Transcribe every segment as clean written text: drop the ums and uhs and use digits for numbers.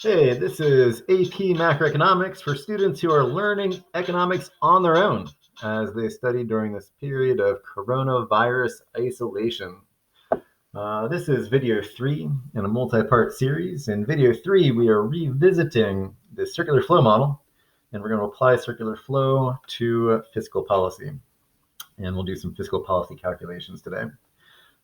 Hey, this is AP Macroeconomics for students who are learning economics on their own as they study during this period of coronavirus isolation. This is video 3 in a multi-part series. In video 3, we are revisiting the circular flow model, and we're going to apply circular flow to fiscal policy. And we'll do some fiscal policy calculations today.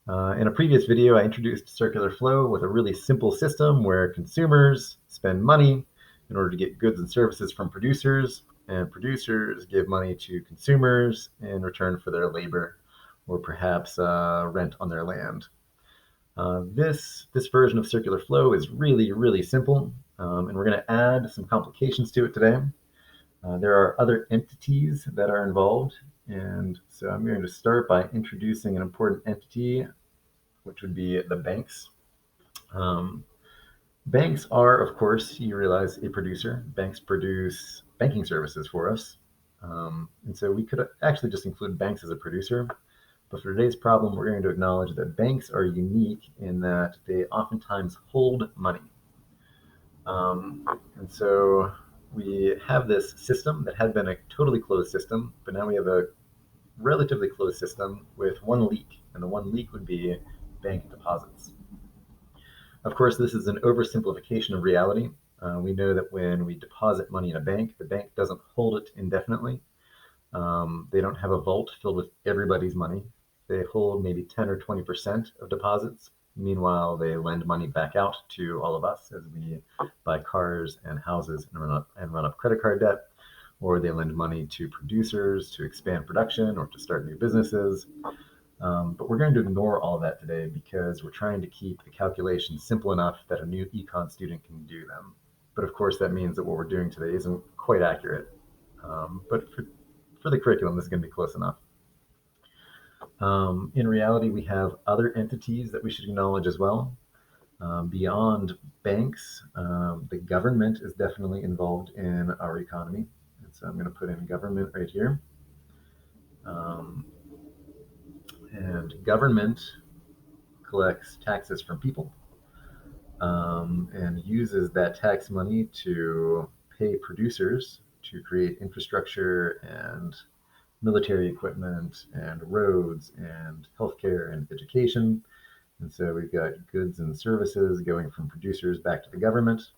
In a previous video, I introduced circular flow with a really simple system where consumers spend money in order to get goods and services from producers, and producers give money to consumers in return for their labor or perhaps rent on their land. This version of circular flow is really simple, and we're going to add some complications to it today. There are other entities that are involved, and so I'm going to start by introducing an important entity, which would be the banks. Banks are, of course, you realize, a producer. Banks produce banking services for us. And so we could actually just include banks as a producer. But for today's problem, we're going to acknowledge that banks are unique in that they oftentimes hold money. And so we have this system that had been a totally closed system, but now we have a relatively closed system with one leak, and the one leak would be bank deposits. Of course, this is an oversimplification of reality. We know that when we deposit money in a bank, the bank doesn't hold it indefinitely. They don't have a vault filled with everybody's money. They hold maybe 10 or 20% of deposits. Meanwhile, they lend money back out to all of us as we buy cars and houses and run up credit card debt, or they lend money to producers to expand production or to start new businesses. But we're going to ignore all of that today because we're trying to keep the calculations simple enough that a new econ student can do them. But of course, that means that what we're doing today isn't quite accurate. But for the curriculum, this is going to be close enough. In reality, we have other entities that we should acknowledge as well. Beyond banks, the government is definitely involved in our economy. And so I'm going to put in government right here. And government collects taxes from people and uses that tax money to pay producers to create infrastructure and military equipment and roads and healthcare and education. And so we've got goods and services going from producers back to the government,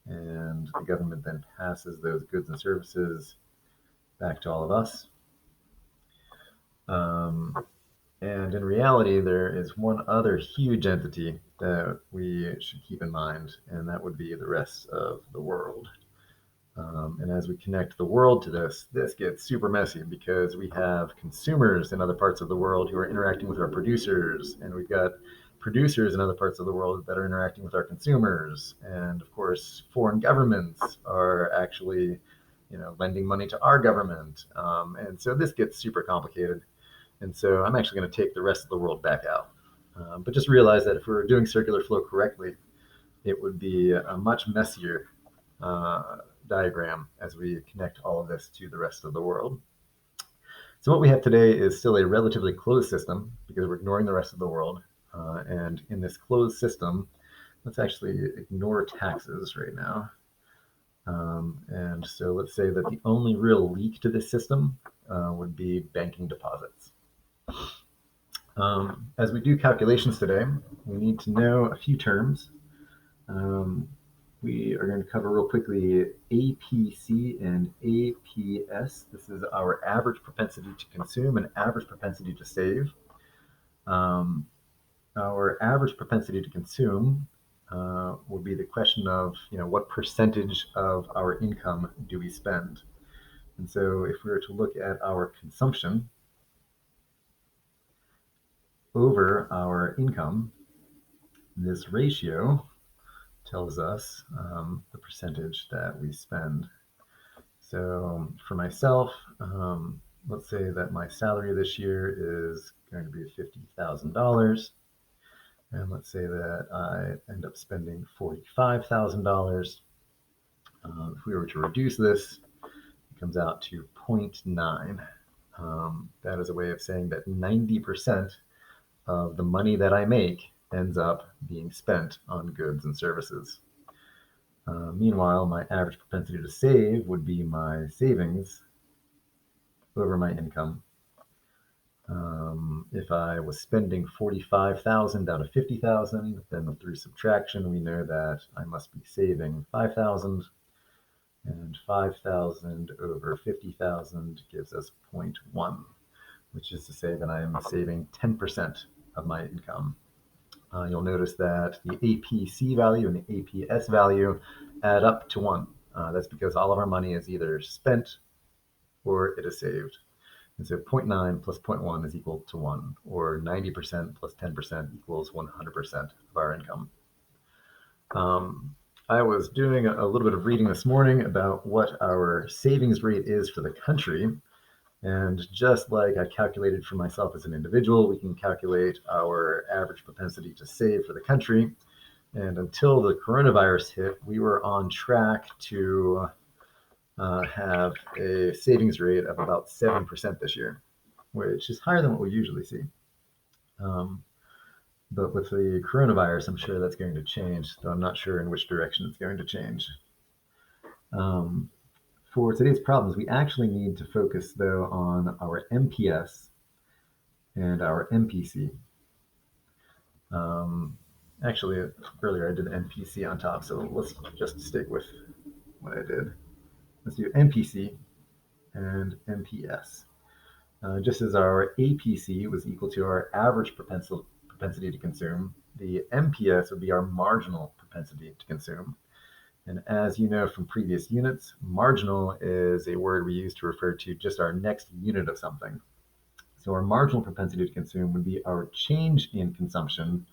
and the government then passes those goods and services back to all of us. And in reality, there is one other huge entity that we should keep in mind, and that would be the rest of the world. And as we connect the world to this gets super messy because we have consumers in other parts of the world who are interacting with our producers, and we've got producers in other parts of the world that are interacting with our consumers. And of course, foreign governments are actually, lending money to our government. And so this gets super complicated. And so I'm actually going to take the rest of the world back out. But just realize that if we were doing circular flow correctly, it would be a much messier diagram as we connect all of this to the rest of the world. So what we have today is still a relatively closed system because we're ignoring the rest of the world. And in this closed system, let's actually ignore taxes right now. And so let's say that the only real leak to this system would be banking deposits. As we do calculations today, we need to know a few terms. We are going to cover real quickly APC and APS. This is our average propensity to consume and average propensity to save. Our average propensity to consume will be the question of, what percentage of our income do we spend? And so if we were to look at our consumption over our income, this ratio tells us the percentage that we spend. So for myself, let's say that my salary this year is going to be $50,000. And let's say that I end up spending $45,000. If we were to reduce this, it comes out to 0.9. That is a way of saying that 90% of the money that I make ends up being spent on goods and services. Meanwhile, my average propensity to save would be my savings over my income. If I was spending 45,000 out of 50,000, then through subtraction, we know that I must be saving 5,000, and 5,000 over 50,000 gives us 0.1, which is to say that I am saving 10% of my income. You'll notice that the APC value and the APS value add up to 1. That's because all of our money is either spent or it is saved. And so 0.9 plus 0.1 is equal to 1, or 90% plus 10% equals 100% of our income. I was doing a little bit of reading this morning about what our savings rate is for the country. And just like I calculated for myself as an individual, we can calculate our average propensity to save for the country. And until the coronavirus hit, we were on track to have a savings rate of about 7% this year, which is higher than what we usually see. But with the coronavirus, I'm sure that's going to change, though I'm not sure in which direction it's going to change. For today's problems, we actually need to focus, though, on our MPS and our MPC. Actually, earlier I did MPC on top, so let's just stick with what I did. Let's do MPC and MPS. Just as our APC was equal to our average propensity to consume, the MPS would be our marginal propensity to consume. And as you know from previous units, marginal is a word we use to refer to just our next unit of something. So our marginal propensity to consume would be our change in consumption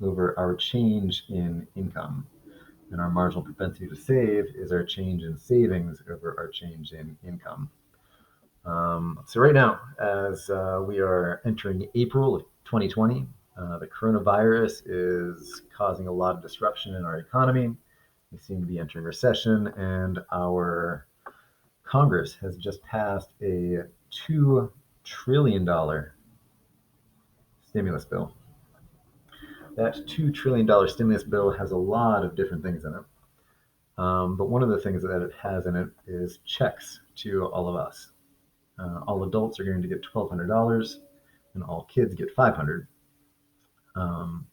over our change in income. And our marginal propensity to save is our change in savings over our change in income. So right now, as we are entering April of 2020, the coronavirus is causing a lot of disruption in our economy. We seem to be entering recession, and our Congress has just passed a $2 trillion stimulus bill. That $2 trillion stimulus bill has a lot of different things in it. But one of the things that it has in it is checks to all of us. All adults are going to get $1,200, and all kids get $500.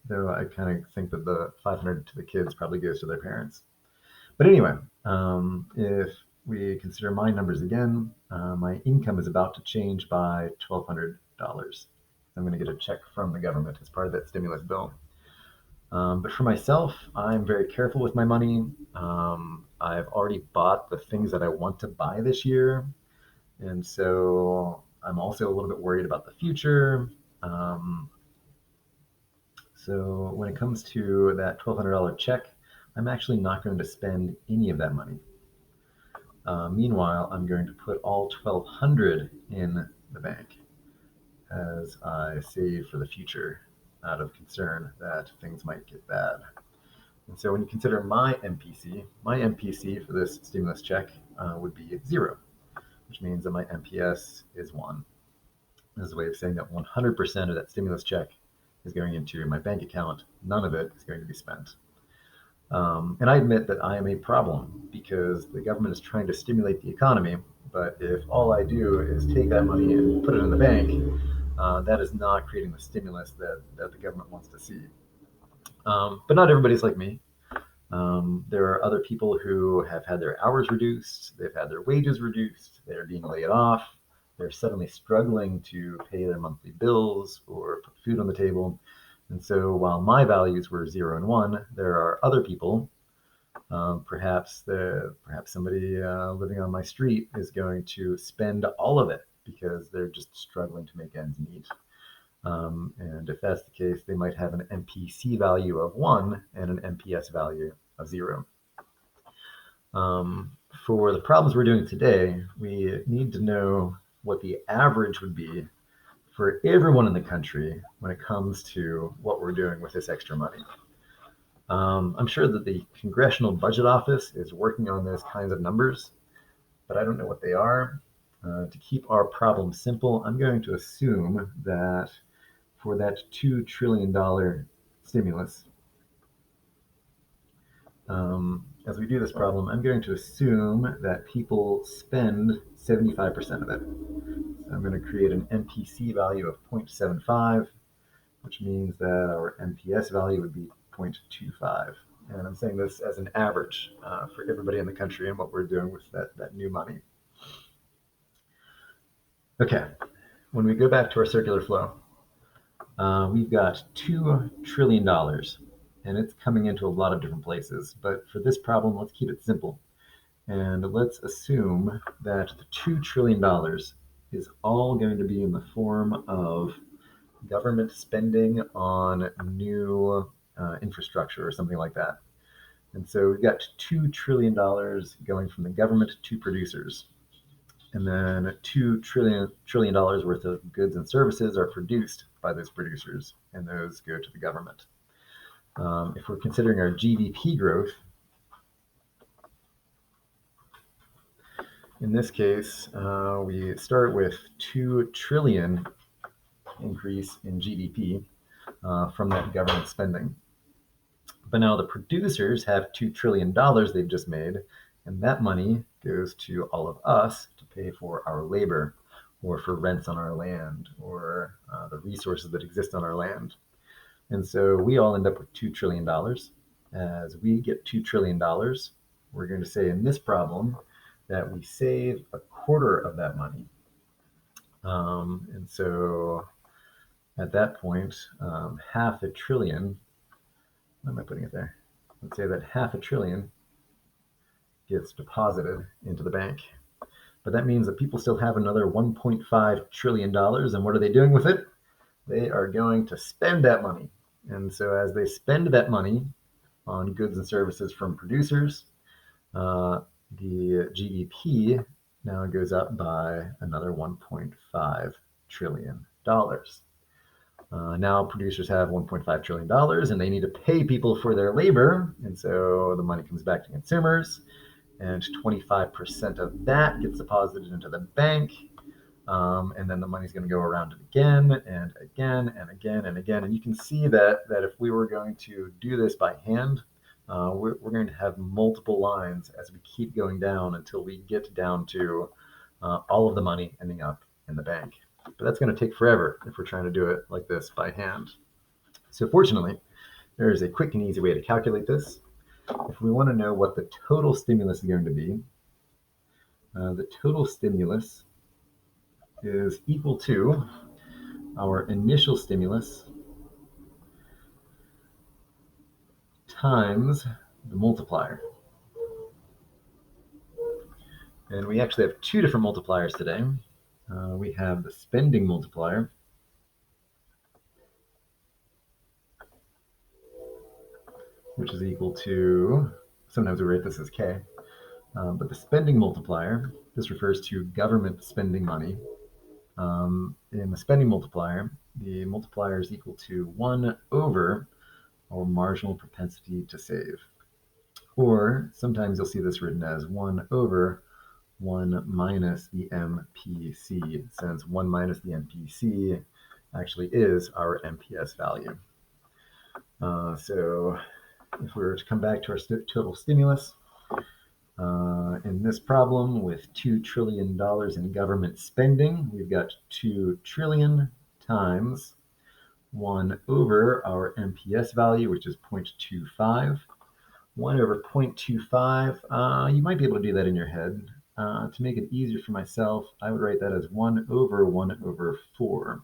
Though I kind of think that the $500 to the kids probably goes to their parents. But anyway, if we consider my numbers again, my income is about to change by $1,200. I'm going to get a check from the government as part of that stimulus bill. But for myself, I'm very careful with my money. I've already bought the things that I want to buy this year. And so I'm also a little bit worried about the future. So when it comes to that $1,200 check, I'm actually not going to spend any of that money. Meanwhile, I'm going to put all $1,200 in the bank as I save for the future out of concern that things might get bad. And so when you consider my MPC for this stimulus check would be 0, which means that my MPS is 1. This is a way of saying that 100% of that stimulus check is going into my bank account. None of it is going to be spent. And I admit that I am a problem because the government is trying to stimulate the economy, but if all I do is take that money and put it in the bank, that is not creating the stimulus that the government wants to see. But not everybody's like me. There are other people who have had their hours reduced, they've had their wages reduced, they're being laid off, they're suddenly struggling to pay their monthly bills or put food on the table. And so while my values were 0 and 1, there are other people, perhaps somebody living on my street is going to spend all of it because they're just struggling to make ends meet. And if that's the case, they might have an MPC value of 1 and an MPS value of 0. For the problems we're doing today, we need to know what the average would be for everyone in the country when it comes to what we're doing with this extra money. I'm sure that the Congressional Budget Office is working on those kinds of numbers, but I don't know what they are. To keep our problem simple, I'm going to assume that for that $2 trillion stimulus, As we do this problem, I'm going to assume that people spend 75% of it. So I'm going to create an MPC value of 0.75, which means that our MPS value would be 0.25. And I'm saying this as an average for everybody in the country and what we're doing with that new money. Okay, when we go back to our circular flow, we've got $2 trillion, and it's coming into a lot of different places. But for this problem, let's keep it simple. And let's assume that the $2 trillion is all going to be in the form of government spending on new infrastructure or something like that. And so we've got $2 trillion going from the government to producers. And then $2 trillion worth of goods and services are produced by those producers, and those go to the government. If we're considering our GDP growth, in this case, we start with 2 trillion increase in GDP from that government spending. But now the producers have $2 trillion they've just made, and that money goes to all of us to pay for our labor or for rents on our land or the resources that exist on our land. And so we all end up with $2 trillion. As we get $2 trillion, we're going to say in this problem that we save a quarter of that money. And so at that point, half a trillion, why am I putting it there? Let's say that half a trillion gets deposited into the bank. But that means that people still have another $1.5 trillion. And what are they doing with it? They are going to spend that money. And so as they spend that money on goods and services from producers, the GDP now goes up by another $1.5 trillion. Now producers have $1.5 trillion and they need to pay people for their labor. And so the money comes back to consumers, and 25% of that gets deposited into the bank. And then the money's going to go around again and again and again and again. And you can see that if we were going to do this by hand, we're going to have multiple lines as we keep going down until we get down to all of the money ending up in the bank. But that's going to take forever if we're trying to do it like this by hand. So fortunately, there is a quick and easy way to calculate this. If we want to know what the total stimulus is going to be, the total stimulus is equal to our initial stimulus times the multiplier. And we actually have two different multipliers today. We have the spending multiplier, which is equal to, sometimes we write this as K, but the spending multiplier, this refers to government spending money. In the spending multiplier, the multiplier is equal to 1 over our marginal propensity to save. Or sometimes you'll see this written as 1 over 1 minus the MPC, since 1 minus the MPC actually is our MPS value. So if we were to come back to our total stimulus, in this problem with $2 trillion in government spending, we've got 2 trillion times 1 over our MPS value, which is 0.25. 1 over 0.25, you might be able to do that in your head. To make it easier for myself, I would write that as 1 over 4.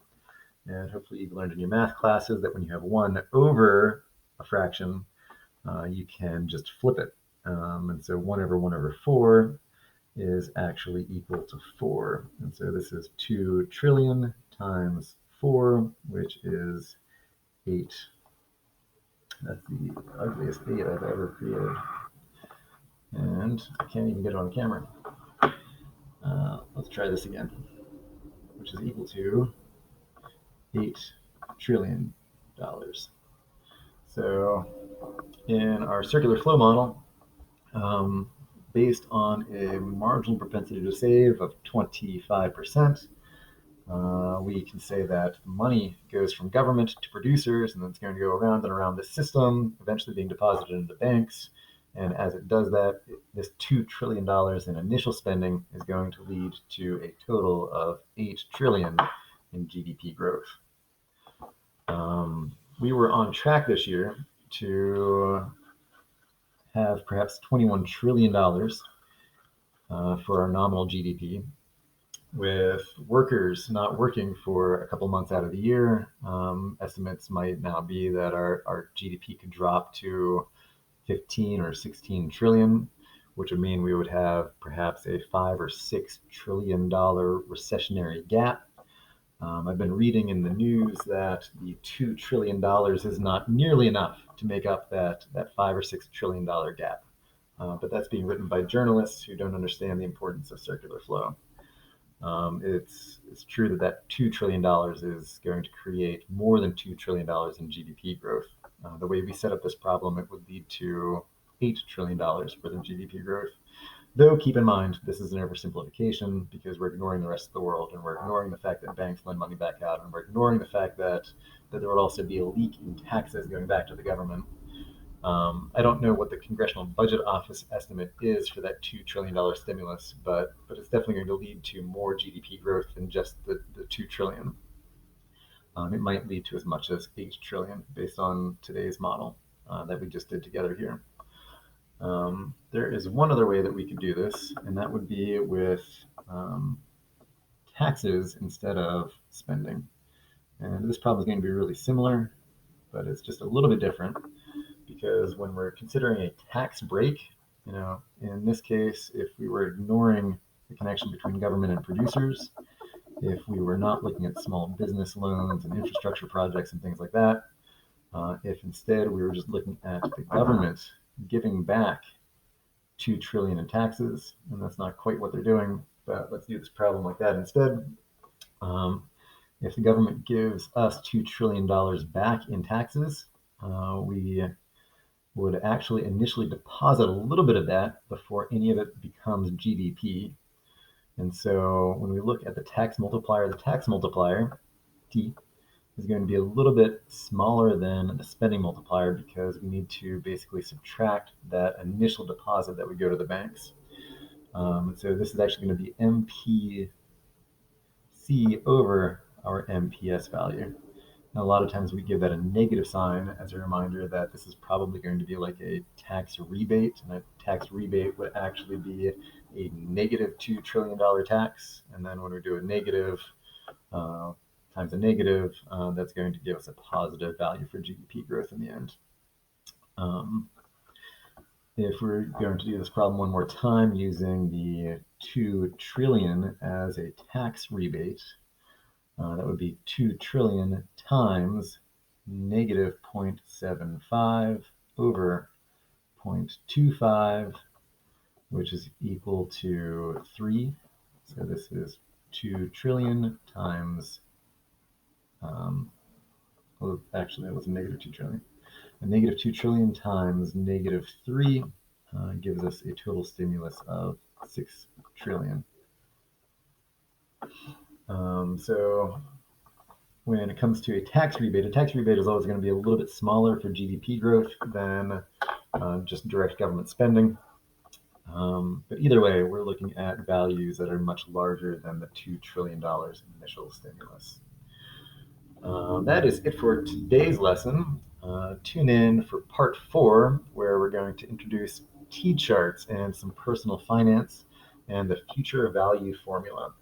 And hopefully you've learned in your math classes that when you have 1 over a fraction, you can just flip it. And so 1 over 4 is actually equal to 4. And so this is 2 trillion times 4, which is 8. That's the ugliest 8 I've ever created. And I can't even get it on camera. Let's try this again, which is equal to $8 trillion. So in our circular flow model, based on a marginal propensity to save of 25%, we can say that money goes from government to producers, and then it's going to go around and around the system, eventually being deposited into banks. And as it does that, this $2 trillion in initial spending is going to lead to a total of $8 trillion in GDP growth. We were on track this year to have perhaps $21 trillion for our nominal GDP, with workers not working for a couple months out of the year. Estimates might now be that our GDP could drop to 15 or 16 trillion, which would mean we would have perhaps a $5 or $6 trillion recessionary gap. I've been reading in the news that the $2 trillion is not nearly enough to make up that $5 or $6 trillion gap. But that's being written by journalists who don't understand the importance of circular flow. It's true that $2 trillion is going to create more than $2 trillion in GDP growth. The way we set up this problem, it would lead to $8 trillion worth of GDP growth. Though keep in mind, this is an oversimplification because we're ignoring the rest of the world, and we're ignoring the fact that banks lend money back out, and we're ignoring the fact that there would also be a leak in taxes going back to the government. I don't know what the Congressional Budget Office estimate is for that $2 trillion stimulus, but it's definitely going to lead to more GDP growth than just the $2 trillion. It might lead to as much as $8 trillion based on today's model that we just did together here. There is one other way that we could do this, and that would be with taxes instead of spending. And this problem is going to be really similar, but it's just a little bit different because when we're considering a tax break, in this case, if we were ignoring the connection between government and producers, if we were not looking at small business loans and infrastructure projects and things like that, if instead we were just looking at the government giving back $2 trillion in taxes, and that's not quite what they're doing, but let's do this problem like that instead. If the government gives us $2 trillion back in taxes, we would actually initially deposit a little bit of that before any of it becomes GDP. And so when we look at the tax multiplier, T, is going to be a little bit smaller than the spending multiplier because we need to basically subtract that initial deposit that would go to the banks. So this is actually going to be MPC over our MPS value. And a lot of times we give that a negative sign as a reminder that this is probably going to be like a tax rebate, and a tax rebate would actually be a negative $2 trillion tax. And then when we do a negative times a negative, that's going to give us a positive value for GDP growth in the end. If we're going to do this problem one more time using the 2 trillion as a tax rebate, that would be 2 trillion times negative 0.75 over 0.25, which is equal to 3. So this is 2 trillion times, well, actually that was a negative 2 trillion. A negative 2 trillion times negative 3 gives us a total stimulus of 6 trillion. So when it comes to a tax rebate is always going to be a little bit smaller for GDP growth than just direct government spending. But either way, we're looking at values that are much larger than the $2 trillion in initial stimulus. That is it for today's lesson. Tune in for part 4, where we're going to introduce T-charts and some personal finance and the future value formula.